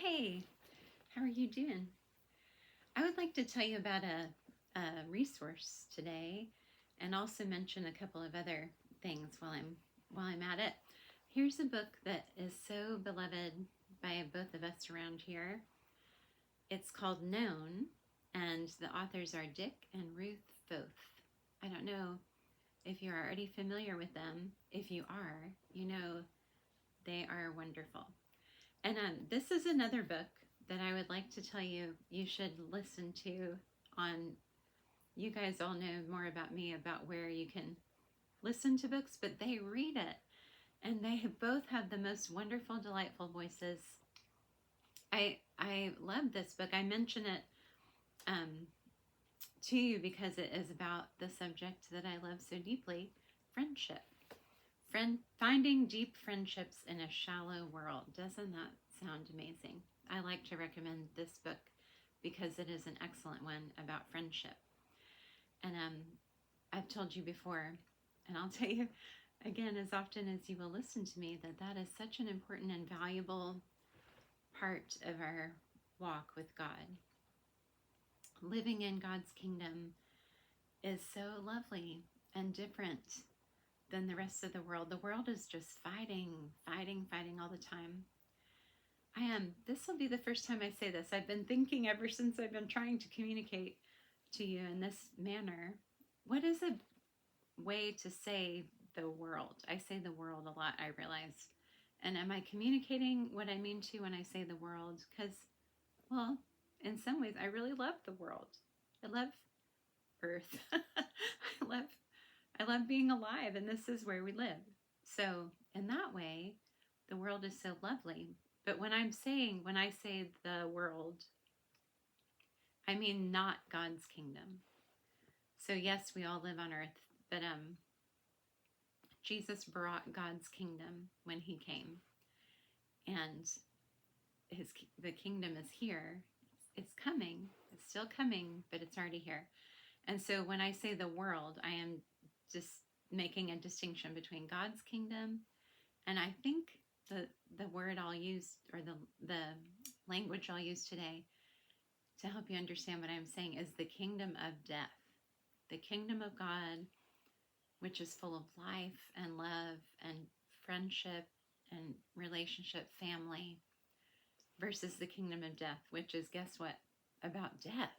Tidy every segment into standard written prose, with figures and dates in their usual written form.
Hey, how are you doing? I would like to tell you about a resource today and also mention a couple of other things while I'm at it. Here's a book that is so beloved by both of us around here. It's called Known, and the authors are Dick and Ruth Foth. I don't know if you're already familiar with them. If you are, you know they are wonderful. And this is another book that I would like to tell you you should listen to on. You guys all know more about me about where you can listen to books, but they read it. And they both have the most wonderful, delightful voices. I love this book. I mention it um, to you because it is about the subject that I love so deeply, friendship. Finding deep friendships in a shallow world. Doesn't that sound amazing? I like to recommend this book because it is an excellent one about friendship. And I've told you before, and I'll tell you again as often as you will listen to me, that is such an important and valuable part of our walk with God. Living in God's kingdom is so lovely and different than the rest of the world. The world is just fighting all the time. This will be the first time I say this. I've been thinking ever since I've been trying to communicate to you in this manner. What is a way to say the world? I say the world a lot, I realize. And am I communicating what I mean to when I say the world? Because, well, in some ways, I really love the world. I love Earth. I love being alive, and this is where we live. So, in that way, the world is so lovely. But when I say the world, I mean not God's kingdom. So yes, we all live on earth, but Jesus brought God's kingdom when he came. And the kingdom is here. It's coming. It's still coming, but it's already here. And so when I say the world, I am just making a distinction between God's kingdom, and I think the word I'll use, or the language I'll use today to help you understand what I'm saying, is the kingdom of death. The kingdom of God, which is full of life and love and friendship and relationship, family, versus the kingdom of death, which is, guess what? About death.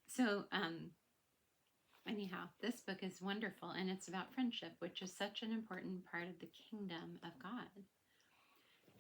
So, anyhow, this book is wonderful, and it's about friendship, which is such an important part of the kingdom of God.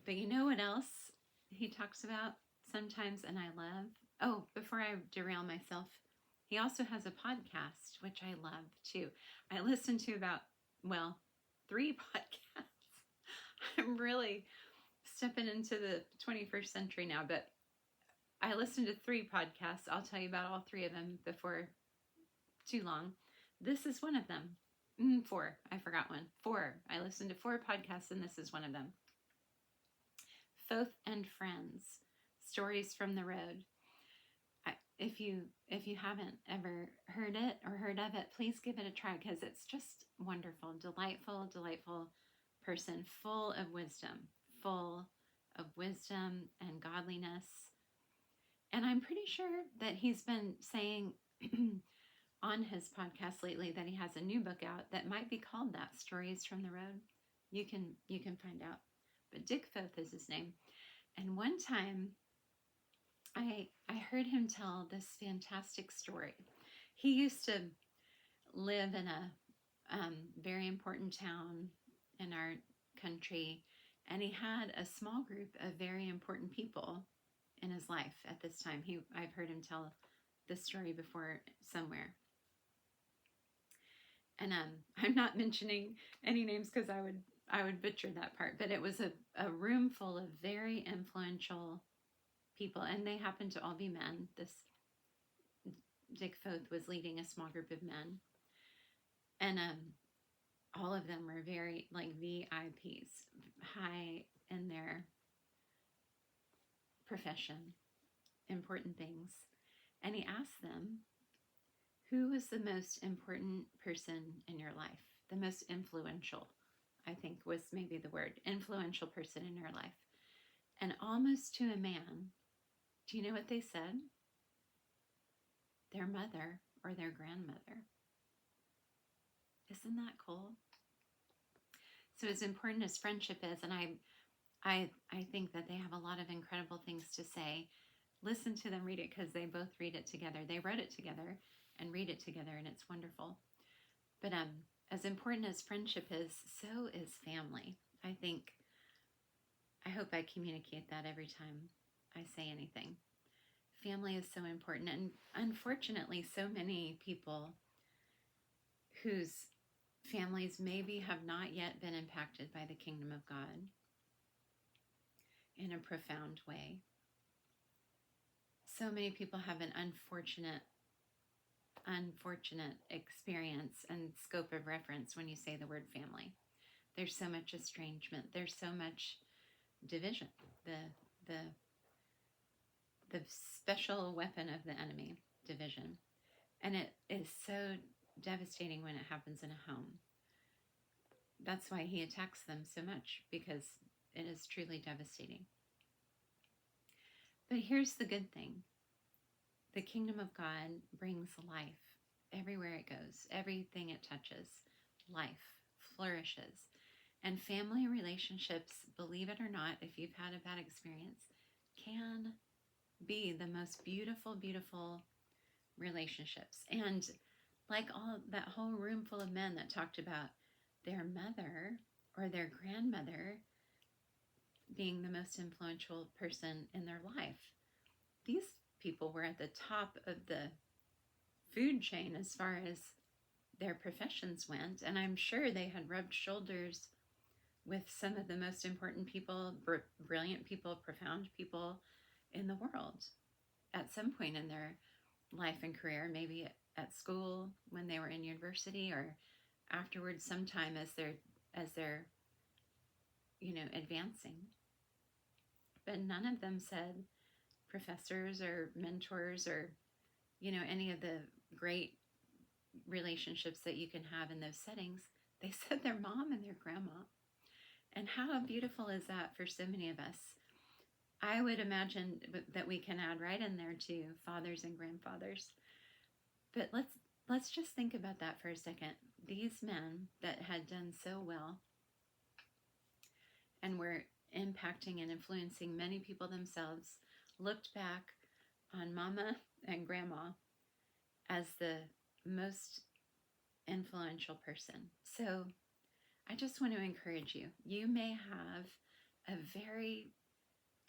But you know what else he talks about sometimes, and I love? Oh, before I derail myself, he also has a podcast, which I love too. I listen to about, 3 podcasts. I'm really stepping into the 21st century now, but I listen to 3 podcasts. I'll tell you about all 3 of them before too long. This is one of them. 4. I forgot one. 4. I listened to 4 podcasts, and this is one of them. Foth and Friends, Stories from the Road. If you haven't ever heard it or heard of it, please give it a try, because it's just wonderful. Delightful person, full of wisdom and godliness. And I'm pretty sure that he's been saying on his podcast lately that he has a new book out that might be called that, Stories from the Road. You can find out. But Dick Foth is his name. And one time I heard him tell this fantastic story. He used to live in a very important town in our country, and he had a small group of very important people in his life at this time. I've heard him tell this story before somewhere. And I'm not mentioning any names because I would butcher that part, but it was a room full of very influential people, and they happened to all be men. This Dick Foth was leading a small group of men, and all of them were very like VIPs, high in their profession, important things. And he asked them, who was the most important person in your life? The most influential, I think was maybe the word, influential person in your life. And almost to a man, do you know what they said? Their mother or their grandmother. Isn't that cool? So as important as friendship is, and I think that they have a lot of incredible things to say. Listen to them read it, because they both read it together. They wrote it together and read it together, and it's wonderful. But as important as friendship is, so is family. I hope I communicate that every time I say anything. Family is so important, and unfortunately, so many people whose families maybe have not yet been impacted by the kingdom of God in a profound way. So many people have an unfortunate experience and scope of reference when you say the word family. There's so much estrangement. There's so much division. The special weapon of the enemy, division. And it is so devastating when it happens in a home. That's why he attacks them so much, because it is truly devastating. But here's the good thing. The kingdom of God brings life everywhere it goes. Everything it touches, life flourishes. And family relationships, believe it or not, if you've had a bad experience, can be the most beautiful, beautiful relationships. And like all that whole room full of men that talked about their mother or their grandmother being the most influential person in their life, these people were at the top of the food chain as far as their professions went, and I'm sure they had rubbed shoulders with some of the most important people, brilliant people, profound people in the world at some point in their life and career, maybe at school when they were in university, or afterwards sometime as they're advancing. But none of them said professors or mentors or any of the great relationships that you can have in those settings. They said their mom and their grandma. And how beautiful is that for so many of us? I would imagine that we can add right in there too, fathers and grandfathers. But let's just think about that for a second. These men that had done so well and were impacting and influencing many people themselves looked back on mama and grandma as the most influential person. So I just want to encourage you. You may have a very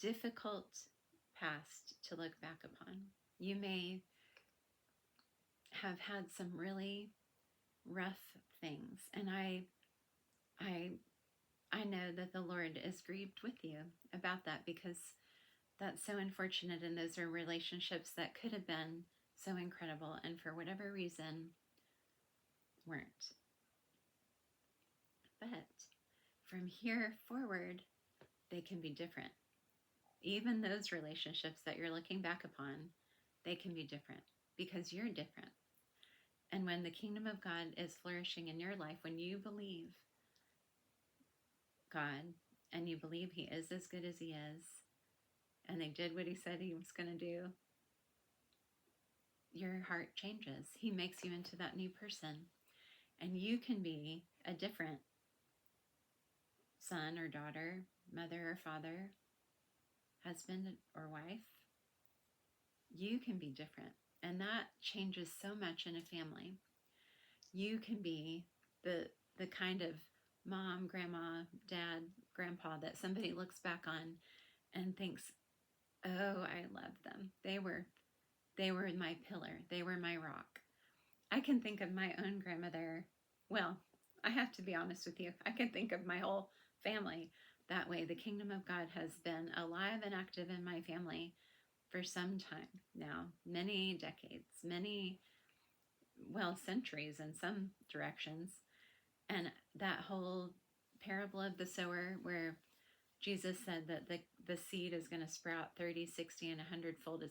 difficult past to look back upon. You may have had some really rough things, and I know that the Lord is grieved with you about that, because that's so unfortunate, and those are relationships that could have been so incredible and for whatever reason weren't. But from here forward, they can be different. Even those relationships that you're looking back upon, they can be different because you're different. And when the kingdom of God is flourishing in your life, when you believe God and you believe he is as good as he is, and they did what he said he was going to do, your heart changes. He makes you into that new person, and you can be a different son or daughter, mother or father, husband or wife. You can be different, and that changes so much in a family. You can be the kind of mom, grandma, dad, grandpa that somebody looks back on and thinks, oh, I loved them. They were my pillar. They were my rock. I can think of my own grandmother. Well, I have to be honest with you. I can think of my whole family that way. The kingdom of God has been alive and active in my family for some time now, many decades, centuries in some directions. And that whole parable of the sower, where Jesus said that the seed is going to sprout 30, 60, and 100-fold,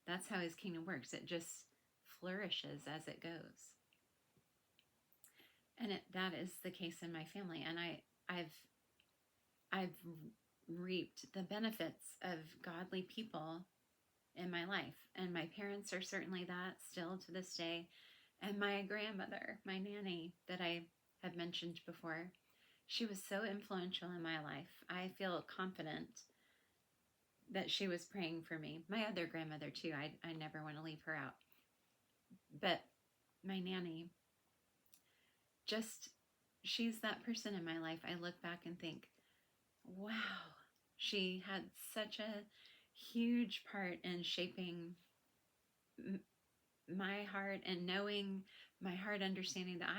that's how his kingdom works. It just flourishes as it goes. And that is the case in my family. And I've reaped the benefits of godly people in my life. And my parents are certainly that still to this day. And my grandmother, my nanny that I have mentioned before, she was so influential in my life. I feel confident that she was praying for me. My other grandmother, too. I never want to leave her out. But my nanny, just, she's that person in my life. I look back and think, wow, she had such a huge part in shaping my heart and knowing my heart, understanding that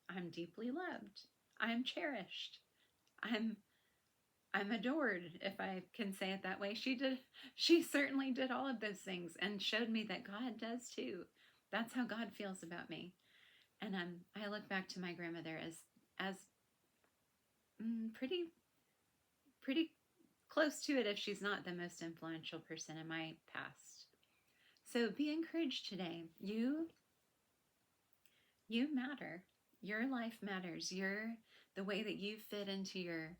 I'm deeply loved. I'm cherished. I'm I'm adored, if I can say it that way. She certainly did all of those things and showed me that God does too. That's how God feels about me. And I look back to my grandmother as pretty close to it, if she's not the most influential person in my past. So be encouraged today. You matter. Your life matters. The way that you fit into your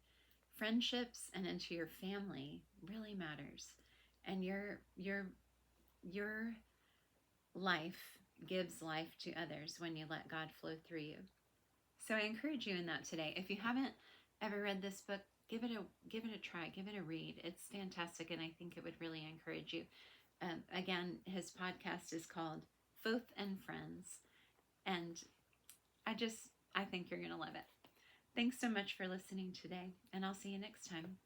friendships and into your family really matters. And your life gives life to others when you let God flow through you. So I encourage you in that today. If you haven't ever read this book, give it a try, give it a read. It's fantastic, and I think it would really encourage you. Again, his podcast is called Foth and Friends, and I think you're going to love it. Thanks so much for listening today, and I'll see you next time.